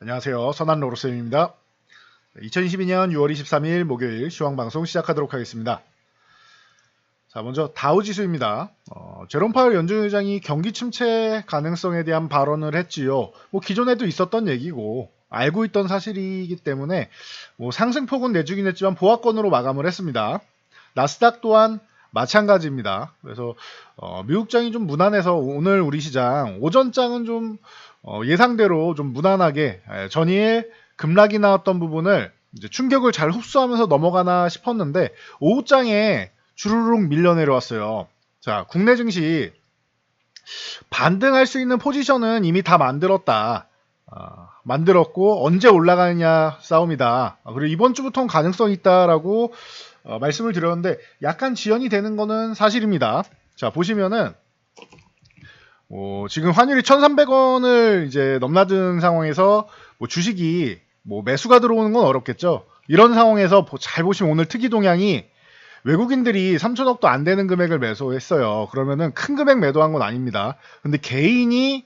안녕하세요. 선한 로로쌤입니다. 2022년 6월 23일 목요일 시황방송 시작하도록 하겠습니다. 자, 먼저 다우지수입니다. 제롬 파월 연준 의장이 경기 침체 가능성에 대한 발언을 했지요. 기존에도 있었던 얘기고 알고 있던 사실이기 때문에 상승폭은 내주긴 했지만 보합권으로 마감을 했습니다. 나스닥 또한 마찬가지입니다. 그래서 미국장이 좀 무난해서 오늘 우리 시장 오전장은 좀 예상대로 좀 무난하게 전일 급락이 나왔던 부분을 이제 충격을 잘 흡수하면서 넘어가나 싶었는데 오후장에 주르륵 밀려 내려왔어요. 자, 국내 증시 반등할 수 있는 포지션은 이미 다 만들었다. 만들었고 언제 올라가느냐 싸움이다. 그리고 이번 주부터는 가능성이 있다라고 말씀을 드렸는데 약간 지연이 되는 거는 사실입니다. 자, 보시면은 지금 환율이 1,300원을 이제 넘나든 상황에서 주식이 매수가 들어오는 건 어렵겠죠. 이런 상황에서 잘 보시면 오늘 특이 동향이 외국인들이 3천억도 안 되는 금액을 매수했어요. 그러면은 큰 금액 매도한 건 아닙니다. 근데 개인이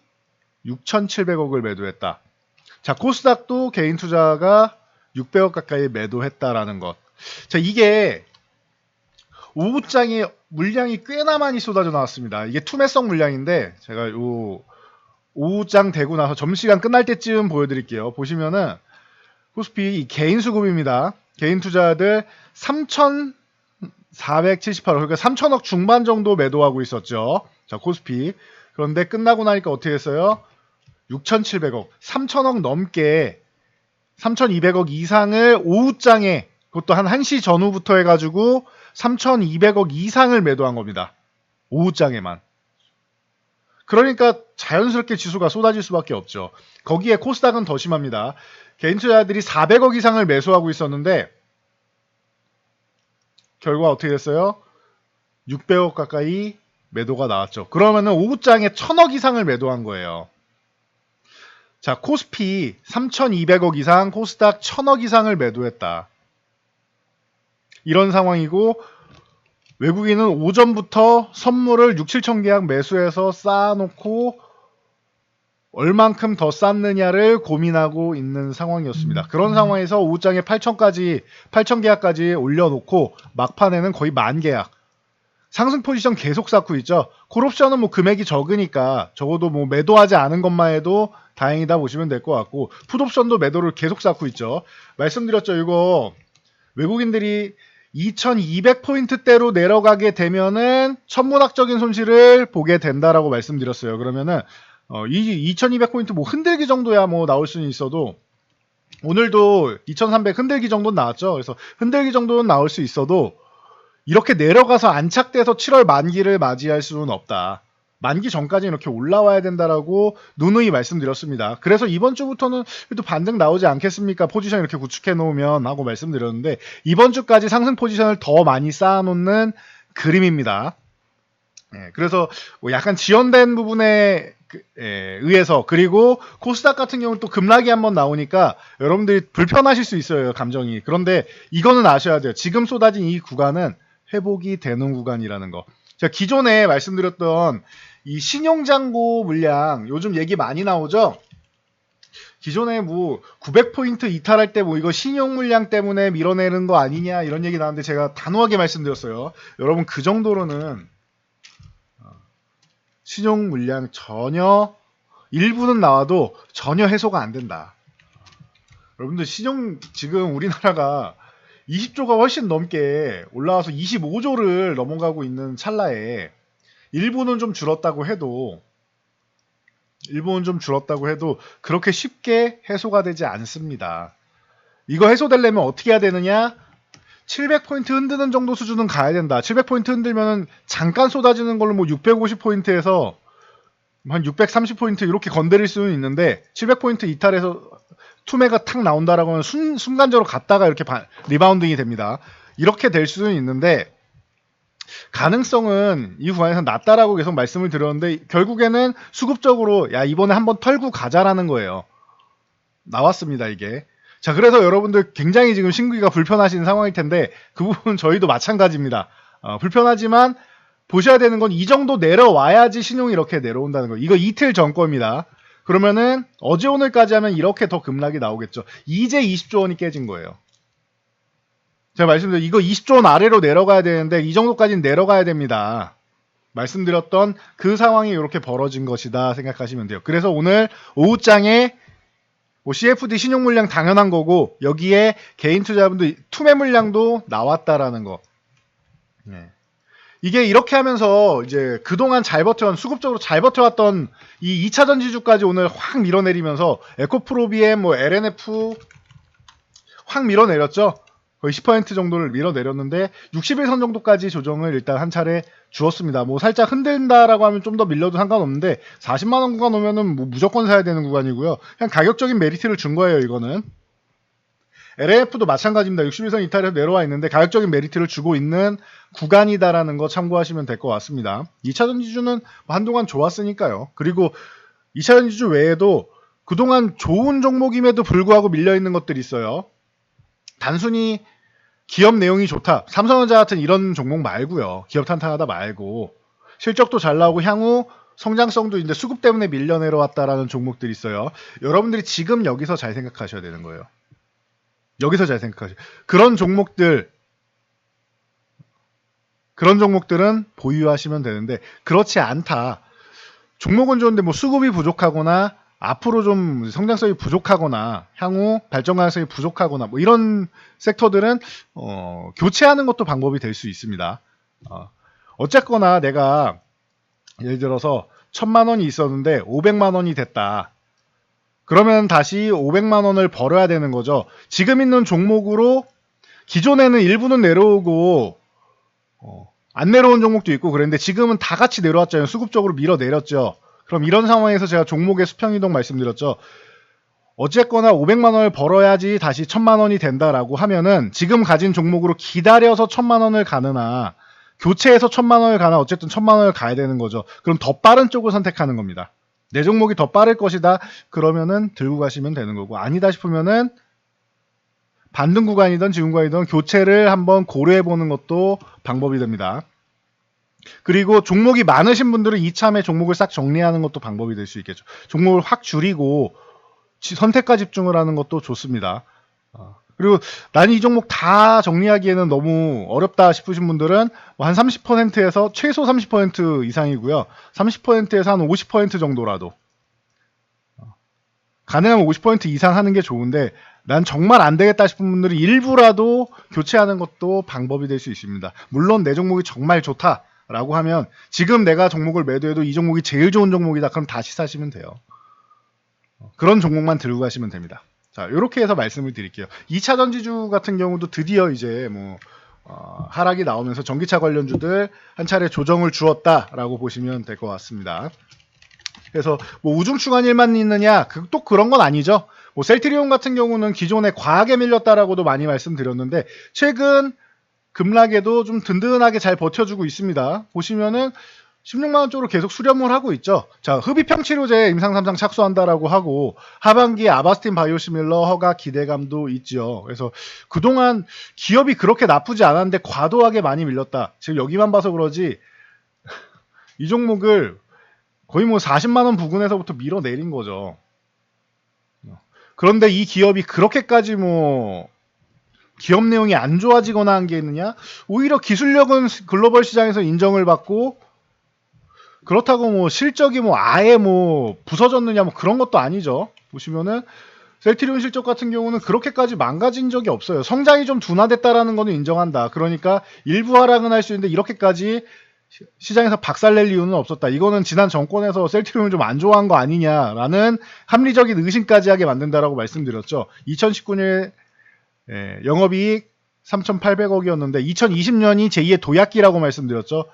6,700억을 매도했다. 자, 코스닥도 개인 투자가 600억 가까이 매도했다라는 것. 자, 이게 오후장에 물량이 꽤나 많이 쏟아져 나왔습니다. 이게 투매성 물량인데 제가 오후장 되고 나서 점심시간 끝날 때쯤 보여드릴게요. 보시면은 코스피 개인 수급입니다. 개인 투자들 3,478억, 그러니까 3천억 중반 정도 매도하고 있었죠. 자, 코스피. 그런데 끝나고 나니까 어떻게 했어요? 6,700억, 3천억 넘게 3,200억 이상을 오후장에, 그것도 한 1시 전후부터 해가지고 3,200억 이상을 매도한 겁니다. 오후장에만. 그러니까 자연스럽게 지수가 쏟아질 수밖에 없죠. 거기에 코스닥은 더 심합니다. 개인 투자자들이 400억 이상을 매수하고 있었는데 결과 어떻게 됐어요? 600억 가까이 매도가 나왔죠. 그러면은 오후장에 1,000억 이상을 매도한 거예요. 자, 코스피 3,200억 이상, 코스닥 1,000억 이상을 매도했다. 이런 상황이고 외국인은 오전부터 선물을 6, 7천 계약 매수해서 쌓아놓고 얼만큼 더 쌓느냐를 고민하고 있는 상황이었습니다. 그런 상황에서 오후장에 8천 계약까지 올려놓고 막판에는 거의 만 계약. 상승 포지션 계속 쌓고 있죠. 콜옵션은 금액이 적으니까 적어도 매도하지 않은 것만 해도 다행이다 보시면 될 것 같고 풋옵션도 매도를 계속 쌓고 있죠. 말씀드렸죠. 이거 외국인들이 2200포인트대로 내려가게 되면은 천문학적인 손실을 보게 된다라고 말씀드렸어요. 그러면은 이 2200포인트 흔들기 정도야 나올 수는 있어도 오늘도 2300 흔들기 정도는 나왔죠. 그래서 흔들기 정도는 나올 수 있어도 이렇게 내려가서 안착돼서 7월 만기를 맞이할 수는 없다. 만기 전까지 이렇게 올라와야 된다라고 누누이 말씀드렸습니다. 그래서 이번 주부터는 또 반등 나오지 않겠습니까? 포지션 이렇게 구축해 놓으면 하고 말씀드렸는데 이번 주까지 상승 포지션을 더 많이 쌓아놓는 그림입니다. 그래서 약간 지연된 부분에 의해서 그리고 코스닥 같은 경우는 또 급락이 한번 나오니까 여러분들이 불편하실 수 있어요. 감정이. 그런데 이거는 아셔야 돼요. 지금 쏟아진 이 구간은 회복이 되는 구간이라는 거. 제가 기존에 말씀드렸던 이 신용잔고 물량 요즘 얘기 많이 나오죠. 기존에 900포인트 이탈할 때 이거 신용 물량 때문에 밀어내는 거 아니냐 이런 얘기 나왔는데 제가 단호하게 말씀드렸어요. 여러분 그 정도로는 신용 물량 전혀 일부는 나와도 전혀 해소가 안 된다. 여러분들 신용 지금 우리나라가 20조가 훨씬 넘게 올라와서 25조를 넘어가고 있는 찰나에 일부는 좀 줄었다고 해도 그렇게 쉽게 해소가 되지 않습니다. 이거 해소되려면 어떻게 해야 되느냐? 700포인트 흔드는 정도 수준은 가야 된다. 700포인트 흔들면 잠깐 쏟아지는 걸로 650포인트에서 한 630포인트 이렇게 건드릴 수는 있는데 700포인트 이탈해서 투매가 탁 나온다라고 하면 순간적으로 갔다가 이렇게 리바운딩이 됩니다. 이렇게 될 수는 있는데 가능성은 이 구간에서 낮다라고 계속 말씀을 드렸는데 결국에는 수급적으로 이번에 한번 털고 가자라는 거예요. 나왔습니다 이게. 자, 그래서 여러분들 굉장히 지금 신기가 불편하신 상황일 텐데 그 부분 저희도 마찬가지입니다. 불편하지만 보셔야 되는 건 이 정도 내려와야지 신용이 이렇게 내려온다는 거. 이거 이틀 전 겁니다. 그러면은 어제 오늘까지 하면 이렇게 더 급락이 나오겠죠. 이제 20조 원이 깨진 거예요. 제가 말씀드린 이거 20조 원 아래로 내려가야 되는데 이 정도까지는 내려가야 됩니다. 말씀드렸던 그 상황이 이렇게 벌어진 것이다 생각하시면 돼요. 그래서 오늘 오후장에 뭐 CFD 신용 물량 당연한 거고 여기에 개인 투자분들 투매 물량도 나왔다라는 거. 네. 이게 이렇게 하면서 이제 그동안 잘 버텨온 수급적으로 잘 버텨왔던 이 2차 전지주까지 오늘 확 밀어내리면서 에코프로비엠 뭐 LNF 확 밀어내렸죠. 거의 10% 정도를 밀어내렸는데 60일선 정도까지 조정을 일단 한 차례 주었습니다. 뭐 살짝 흔들린다라고 하면 좀 더 밀려도 상관없는데 40만원 구간 오면은 뭐 무조건 사야 되는 구간이고요. 그냥 가격적인 메리트를 준 거예요, 이거는. LNF도 마찬가지입니다. 61선 이탈해서 내려와 있는데 가격적인 메리트를 주고 있는 구간이다라는 거 참고하시면 될 것 같습니다. 2차 전지주는 한동안 좋았으니까요. 그리고 2차 전지주 외에도 그동안 좋은 종목임에도 불구하고 밀려있는 것들이 있어요. 단순히 기업 내용이 좋다. 삼성전자 같은 이런 종목 말고요. 기업 탄탄하다 말고 실적도 잘 나오고 향후 성장성도 이제 수급 때문에 밀려 내려왔다라는 종목들이 있어요. 여러분들이 지금 여기서 잘 생각하셔야 되는 거예요. 여기서 잘 생각하셔. 그런 종목들은 보유하시면 되는데 그렇지 않다. 종목은 좋은데 뭐 수급이 부족하거나 앞으로 좀 성장성이 부족하거나 향후 발전 가능성이 부족하거나 뭐 이런 섹터들은 교체하는 것도 방법이 될 수 있습니다. 어쨌거나 내가 예를 들어서 1000만 원이 있었는데 500만 원이 됐다. 그러면 다시 500만 원을 벌어야 되는 거죠. 지금 있는 종목으로 기존에는 일부는 내려오고 안 내려온 종목도 있고 그랬는데 지금은 다 같이 내려왔잖아요. 수급적으로 밀어내렸죠. 그럼 이런 상황에서 제가 종목의 수평이동 말씀드렸죠. 어쨌거나 500만 원을 벌어야지 다시 1000만 원이 된다라고 하면은 지금 가진 종목으로 기다려서 1000만 원을 가느나 교체해서 1000만 원을 가나 어쨌든 1000만 원을 가야 되는 거죠. 그럼 더 빠른 쪽을 선택하는 겁니다. 내 종목이 더 빠를 것이다. 그러면은 들고 가시면 되는 거고 아니다 싶으면은 반등 구간이든 지금 구간이든 교체를 한번 고려해 보는 것도 방법이 됩니다. 그리고 종목이 많으신 분들은 이참에 종목을 싹 정리하는 것도 방법이 될 수 있겠죠. 종목을 확 줄이고 선택과 집중을 하는 것도 좋습니다. 그리고 나는 이 종목 다 정리하기에는 너무 어렵다 싶으신 분들은 한 30%에서 최소 30% 이상이고요. 30%에서 한 50% 정도라도 가능하면 50% 이상 하는 게 좋은데 난 정말 안 되겠다 싶은 분들은 일부라도 교체하는 것도 방법이 될 수 있습니다. 물론 내 종목이 정말 좋다라고 하면 지금 내가 종목을 매도해도 이 종목이 제일 좋은 종목이다. 그럼 다시 사시면 돼요. 그런 종목만 들고 가시면 됩니다. 자, 이렇게 해서 말씀을 드릴게요. 2차 전지주 같은 경우도 드디어 이제 하락이 나오면서 전기차 관련주들 한 차례 조정을 주었다라고 보시면 될 것 같습니다. 그래서 뭐 우중충한 일만 있느냐? 또 그런 건 아니죠. 뭐 셀트리온 같은 경우는 기존에 과하게 밀렸다라고도 많이 말씀드렸는데 최근 급락에도 좀 든든하게 잘 버텨주고 있습니다. 보시면은 16만원 쪽으로 계속 수렴을 하고 있죠. 자, 흡입형 치료제 임상 3상 착수한다라고 하고 하반기에 아바스틴 바이오시밀러 허가 기대감도 있죠. 그래서 그동안 기업이 그렇게 나쁘지 않았는데 과도하게 많이 밀렸다. 지금 여기만 봐서 그러지 이 종목을 거의 뭐 40만원 부근에서부터 밀어내린 거죠. 그런데 이 기업이 그렇게까지 뭐 기업 내용이 안 좋아지거나 한 게 있느냐? 오히려 기술력은 글로벌 시장에서 인정을 받고 그렇다고 뭐 실적이 뭐 아예 뭐 부서졌느냐 뭐 그런 것도 아니죠. 보시면은 셀트리온 실적 같은 경우는 그렇게까지 망가진 적이 없어요. 성장이 좀 둔화됐다라는 거는 인정한다. 그러니까 일부 하락은 할 수 있는데 이렇게까지 시장에서 박살낼 이유는 없었다. 이거는 지난 정권에서 셀트리온을 좀 안 좋아한 거 아니냐라는 합리적인 의심까지 하게 만든다라고 말씀드렸죠. 2019년에 영업이익 3,800억이었는데 2020년이 제2의 도약기라고 말씀드렸죠.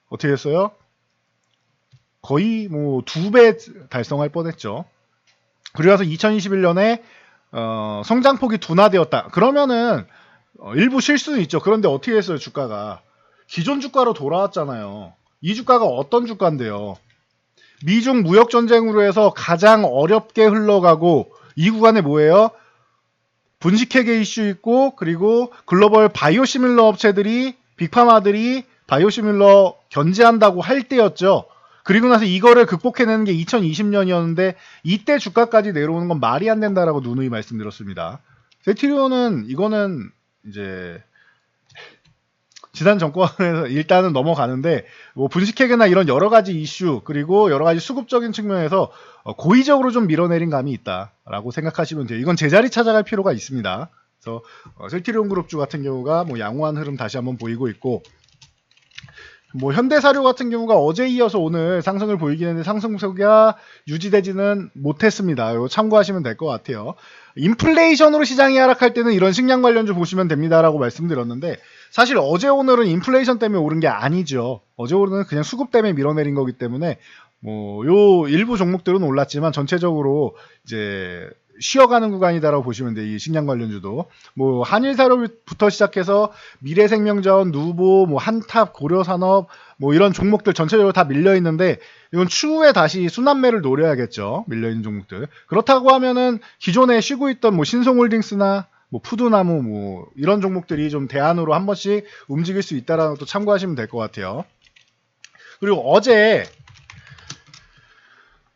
어떻게 했어요? 거의 뭐 2배 달성할 뻔했죠. 그리고 나서 2021년에 성장폭이 둔화되었다. 그러면은 일부 실수는 있죠. 그런데 어떻게 했어요? 주가가 기존 주가로 돌아왔잖아요. 이 주가가 어떤 주가인데요? 미중 무역 전쟁으로 해서 가장 어렵게 흘러가고 이 구간에 뭐예요? 분식회계 이슈 있고 그리고 글로벌 바이오시밀러 업체들이 빅파마들이 바이오시밀러 견제한다고 할 때였죠. 그리고 나서 이거를 극복해내는 게 2020년이었는데 이때 주가까지 내려오는 건 말이 안 된다라고 누누이 말씀드렸습니다. 세티리온은 이거는 이제 지난 정권에서 일단은 넘어가는데 뭐 분식회계나 이런 여러 가지 이슈 그리고 여러 가지 수급적인 측면에서 고의적으로 좀 밀어내린 감이 있다라고 생각하시면 돼요. 이건 제자리 찾아갈 필요가 있습니다. 그래서 셀트리온 그룹주 같은 경우가 뭐 양호한 흐름 다시 한번 보이고 있고 뭐 현대사료 같은 경우가 어제 이어서 오늘 상승을 보이긴 했는데 상승세가 유지되지는 못했습니다. 이거 참고하시면 될 것 같아요. 인플레이션으로 시장이 하락할 때는 이런 식량 관련주 보시면 됩니다라고 말씀드렸는데 사실 어제 오늘은 인플레이션 때문에 오른 게 아니죠. 어제 오늘은 그냥 수급 때문에 밀어내린 거기 때문에 뭐 요 일부 종목들은 올랐지만 전체적으로 이제 쉬어가는 구간이다라고 보시면 돼요. 이 식량 관련주도 뭐 한일사료부터 시작해서 미래생명자원, 누보, 뭐 한탑, 고려산업 뭐 이런 종목들 전체적으로 다 밀려 있는데 이건 추후에 다시 순환매를 노려야겠죠. 밀려 있는 종목들. 그렇다고 하면은 기존에 쉬고 있던 뭐 신송홀딩스나 뭐 푸드나무 뭐 이런 종목들이 좀 대안으로 한 번씩 움직일 수 있다라는 것도 참고하시면 될 것 같아요. 그리고 어제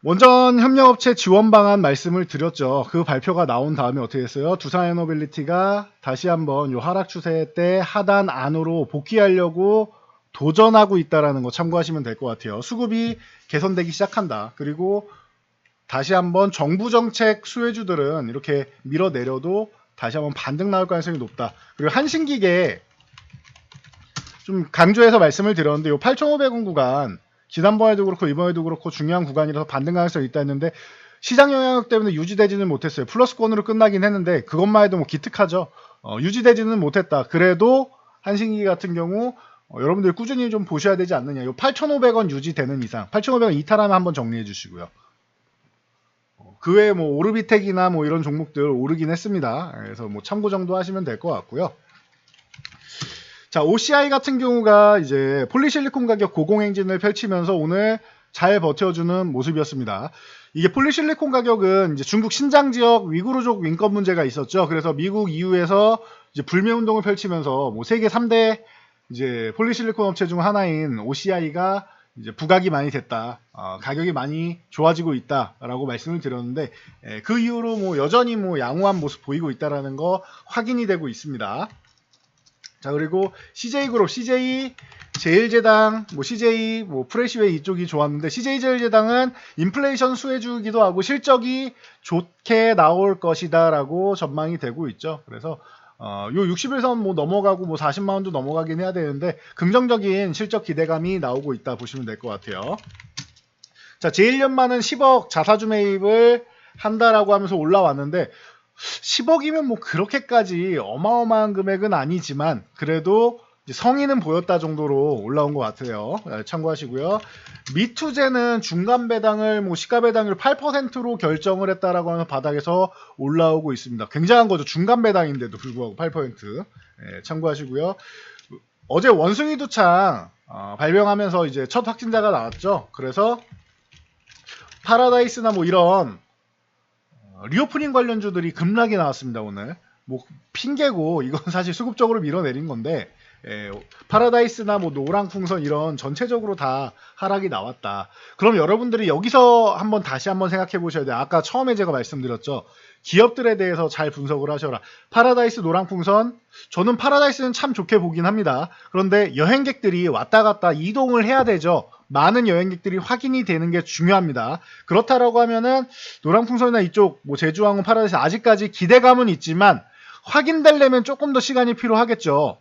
원전 협력업체 지원 방안 말씀을 드렸죠. 그 발표가 나온 다음에 어떻게 됐어요? 두산에너빌리티가 다시 한번 요 하락 추세 때 하단 안으로 복귀하려고 도전하고 있다라는 거 참고하시면 될 것 같아요. 수급이 개선되기 시작한다. 그리고 다시 한번 정부 정책 수혜주들은 이렇게 밀어내려도 다시 한번 반등 나올 가능성이 높다. 그리고 한신기계 좀 강조해서 말씀을 드렸는데 요 8,500원 구간 지난번에도 그렇고 이번에도 그렇고 중요한 구간이라서 반등 가능성이 있다 했는데 시장 영향력 때문에 유지되지는 못했어요. 플러스권으로 끝나긴 했는데 그것만 해도 뭐 기특하죠. 유지되지는 못했다. 그래도 한신기 같은 경우 여러분들 꾸준히 좀 보셔야 되지 않느냐. 요 8,500원 유지되는 이상 8,500원 이탈하면 한번 정리해 주시고요. 그 외에 뭐 오르비텍이나 뭐 이런 종목들 오르긴 했습니다. 그래서 뭐 참고 정도 하시면 될 것 같고요. 자, OCI 같은 경우가 이제 폴리실리콘 가격 고공행진을 펼치면서 오늘 잘 버텨주는 모습이었습니다. 이게 폴리실리콘 가격은 이제 중국 신장 지역 위구르족 인권 문제가 있었죠. 그래서 미국 EU에서 이제 불매 운동을 펼치면서 뭐 세계 3대 이제 폴리실리콘 업체 중 하나인 OCI가 이제 부각이 많이 됐다. 가격이 많이 좋아지고 있다라고 말씀을 드렸는데 그 이후로 뭐 여전히 뭐 양호한 모습 보이고 있다라는 거 확인이 되고 있습니다. 자, 그리고 CJ그룹, CJ 제일제당, 뭐 CJ 뭐 프레시웨이 이쪽이 좋았는데 CJ 제일제당은 인플레이션 수혜주기도 하고 실적이 좋게 나올 것이다라고 전망이 되고 있죠. 그래서 요 60일선 뭐 넘어가고 뭐 40만원도 넘어가긴 해야 되는데 긍정적인 실적 기대감이 나오고 있다 보시면 될 것 같아요. 자, 제일연마는 10억 자사주 매입을 한다라고 하면서 올라왔는데 10억이면 뭐 그렇게까지 어마어마한 금액은 아니지만 그래도 성의는 보였다 정도로 올라온 것 같아요. 참고하시고요. 미투제는 중간 배당을 뭐 시가 배당률 8%로 결정을 했다라고 하는 바닥에서 올라오고 있습니다. 굉장한 거죠. 중간 배당인데도 불구하고 8%. 참고하시고요. 어제 원숭이 두창 발병하면서 이제 첫 확진자가 나왔죠. 그래서 파라다이스나 뭐 이런 리오프닝 관련주들이 급락이 나왔습니다. 오늘 뭐 핑계고 이건 사실 수급적으로 밀어내린 건데 파라다이스나 뭐 노랑풍선 이런 전체적으로 다 하락이 나왔다. 그럼 여러분들이 여기서 한번 다시 한번 생각해 보셔야 돼요. 아까 처음에 제가 말씀드렸죠. 기업들에 대해서 잘 분석을 하셔라. 파라다이스, 노랑풍선 저는 파라다이스는 참 좋게 보긴 합니다. 그런데 여행객들이 왔다 갔다 이동을 해야 되죠. 많은 여행객들이 확인이 되는 게 중요합니다. 그렇다라고 하면은 노랑풍선이나 이쪽 뭐 제주항공 파라다이스 아직까지 기대감은 있지만 확인되려면 조금 더 시간이 필요하겠죠.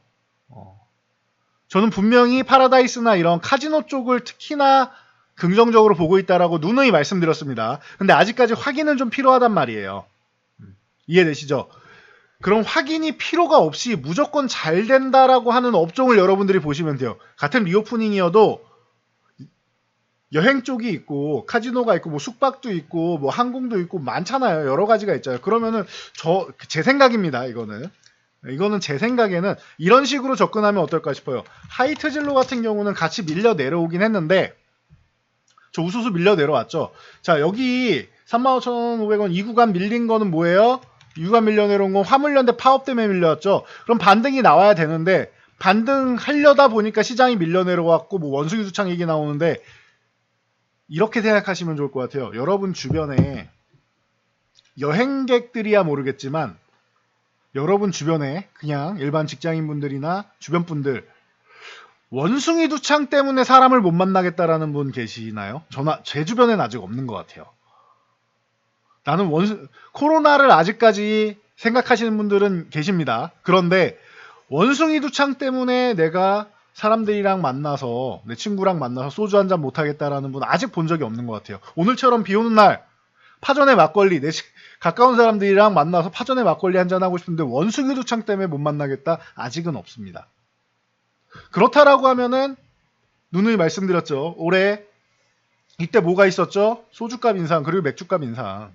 저는 분명히 파라다이스나 이런 카지노 쪽을 특히나 긍정적으로 보고 있다라고 누누이 말씀드렸습니다. 근데 아직까지 확인은 좀 필요하단 말이에요. 이해되시죠? 그럼 확인이 필요가 없이 무조건 잘 된다라고 하는 업종을 여러분들이 보시면 돼요. 같은 리오프닝이어도 여행 쪽이 있고 카지노가 있고 뭐 숙박도 있고 뭐 항공도 있고 많잖아요. 여러 가지가 있잖아요. 그러면은 제 생각입니다. 이거는 제 생각에는 이런 식으로 접근하면 어떨까 싶어요. 하이트진로 같은 경우는 같이 밀려 내려오긴 했는데 저 우수수 밀려 내려왔죠. 자, 여기 35,500원 이 구간 밀린 거는 뭐예요? 이 구간 밀려 내려온 건 화물연대 파업 때문에 밀려왔죠. 그럼 반등이 나와야 되는데 반등하려다 보니까 시장이 밀려 내려왔고 뭐 원숭이 두창 얘기 나오는데 이렇게 생각하시면 좋을 것 같아요. 여러분 주변에 여행객들이야 모르겠지만 여러분 주변에 그냥 일반 직장인분들이나 주변 분들 원숭이 두창 때문에 사람을 못 만나겠다라는 분 계시나요? 제 주변엔 아직 없는 것 같아요. 나는 코로나를 아직까지 생각하시는 분들은 계십니다. 그런데 원숭이 두창 때문에 내가 사람들이랑 만나서 내 친구랑 만나서 소주 한잔 못하겠다라는 분 아직 본 적이 없는 것 같아요. 오늘처럼 비 오는 날 파전에 막걸리 가까운 사람들이랑 만나서 파전에 막걸리 한잔 하고 싶은데 원숭이 두창 때문에 못 만나겠다 아직은 없습니다. 그렇다라고 하면은 누누이 말씀드렸죠. 올해 이때 뭐가 있었죠? 소주값 인상 그리고 맥주값 인상.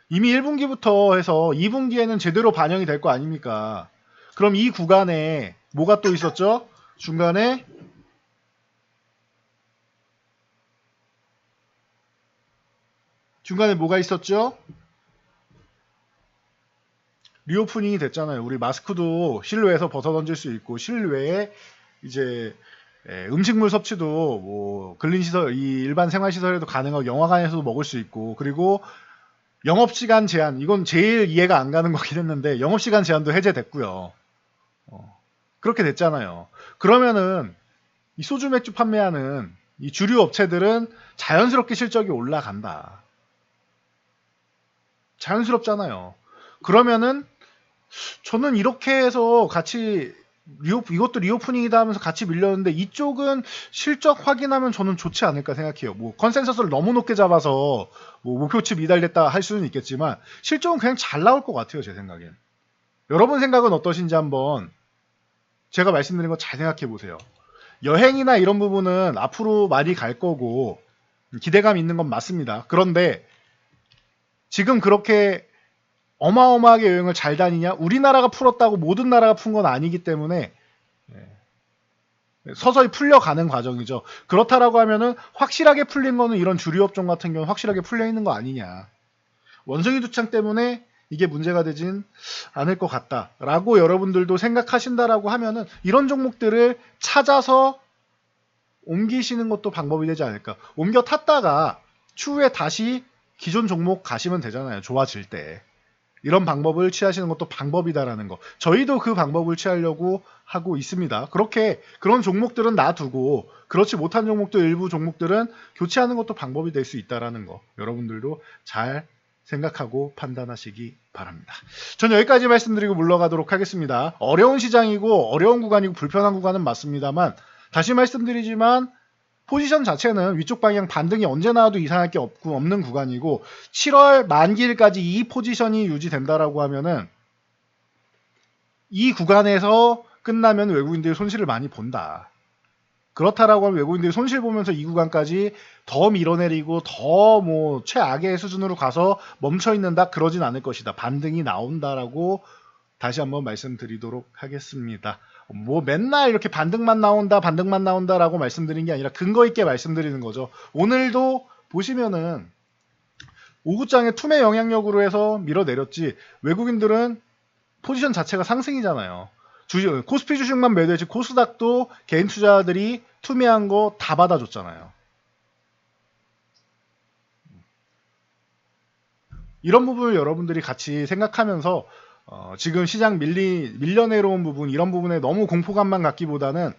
이미 1분기부터 해서 2분기에는 제대로 반영이 될 거 아닙니까? 그럼 이 구간에 뭐가 또 있었죠? 중간에 뭐가 있었죠? 리오프닝이 됐잖아요. 우리 마스크도 실외에서 벗어 던질 수 있고 실외에 이제 음식물 섭취도 뭐 근린시설, 이 일반 생활시설에도 가능하고 영화관에서도 먹을 수 있고 그리고 영업시간 제한, 이건 제일 이해가 안 가는 거긴 했는데 영업시간 제한도 해제됐고요. 그렇게 됐잖아요. 그러면은 이 소주 맥주 판매하는 이 주류 업체들은 자연스럽게 실적이 올라간다. 자연스럽잖아요. 그러면은 저는 이렇게 해서 같이 이것도 리오프닝이다 하면서 같이 밀렸는데 이쪽은 실적 확인하면 저는 좋지 않을까 생각해요. 뭐 컨센서스를 너무 높게 잡아서 뭐 목표치 미달됐다 할 수는 있겠지만 실적은 그냥 잘 나올 것 같아요. 제 생각엔. 여러분 생각은 어떠신지 한번 제가 말씀드린 거 잘 생각해 보세요. 여행이나 이런 부분은 앞으로 많이 갈 거고 기대감 있는 건 맞습니다. 그런데 지금 그렇게 어마어마하게 여행을 잘 다니냐? 우리나라가 풀었다고 모든 나라가 푼 건 아니기 때문에 서서히 풀려가는 과정이죠. 그렇다라고 하면은 확실하게 풀린 거는 이런 주류업종 같은 경우는 확실하게 풀려 있는 거 아니냐. 원숭이 두창 때문에 이게 문제가 되진 않을 것 같다라고 여러분들도 생각하신다라고 하면은 이런 종목들을 찾아서 옮기시는 것도 방법이 되지 않을까. 옮겨 탔다가 추후에 다시 기존 종목 가시면 되잖아요. 좋아질 때. 이런 방법을 취하시는 것도 방법이다라는 거. 저희도 그 방법을 취하려고 하고 있습니다. 그런 종목들은 놔두고 그렇지 못한 종목들 일부 종목들은 교체하는 것도 방법이 될 수 있다라는 거. 여러분들도 잘 생각하고 판단하시기 바랍니다. 전 여기까지 말씀드리고 물러가도록 하겠습니다. 어려운 시장이고 어려운 구간이고 불편한 구간은 맞습니다만 다시 말씀드리지만 포지션 자체는 위쪽 방향 반등이 언제 나와도 이상할 게 없는 구간이고 7월 만기일까지 이 포지션이 유지된다라고 하면은 이 구간에서 끝나면 외국인들이 손실을 많이 본다. 그렇다라고 하면 외국인들이 손실 보면서 이 구간까지 더 밀어내리고 더 뭐 최악의 수준으로 가서 멈춰 있는다 그러진 않을 것이다. 반등이 나온다라고 다시 한번 말씀드리도록 하겠습니다. 뭐 맨날 이렇게 반등만 나온다라고 말씀드린 게 아니라 근거 있게 말씀드리는 거죠. 오늘도 보시면은 오구장의 투매 영향력으로 해서 밀어내렸지 외국인들은 포지션 자체가 상승이잖아요. 코스피 주식만 매도했지 코스닥도 개인 투자자들이 투매한 거 다 받아줬잖아요. 이런 부분을 여러분들이 같이 생각하면서 지금 시장 밀려내려온 부분 이런 부분에 너무 공포감만 갖기보다는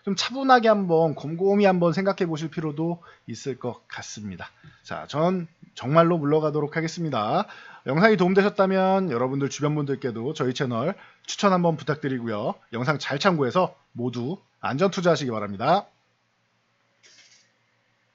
좀 차분하게 한번 곰곰이 한번 생각해 보실 필요도 있을 것 같습니다. 자, 전 정말로 물러가도록 하겠습니다. 영상이 도움되셨다면 여러분들 주변 분들께도 저희 채널 추천 한번 부탁드리고요. 영상 잘 참고해서 모두 안전 투자하시기 바랍니다.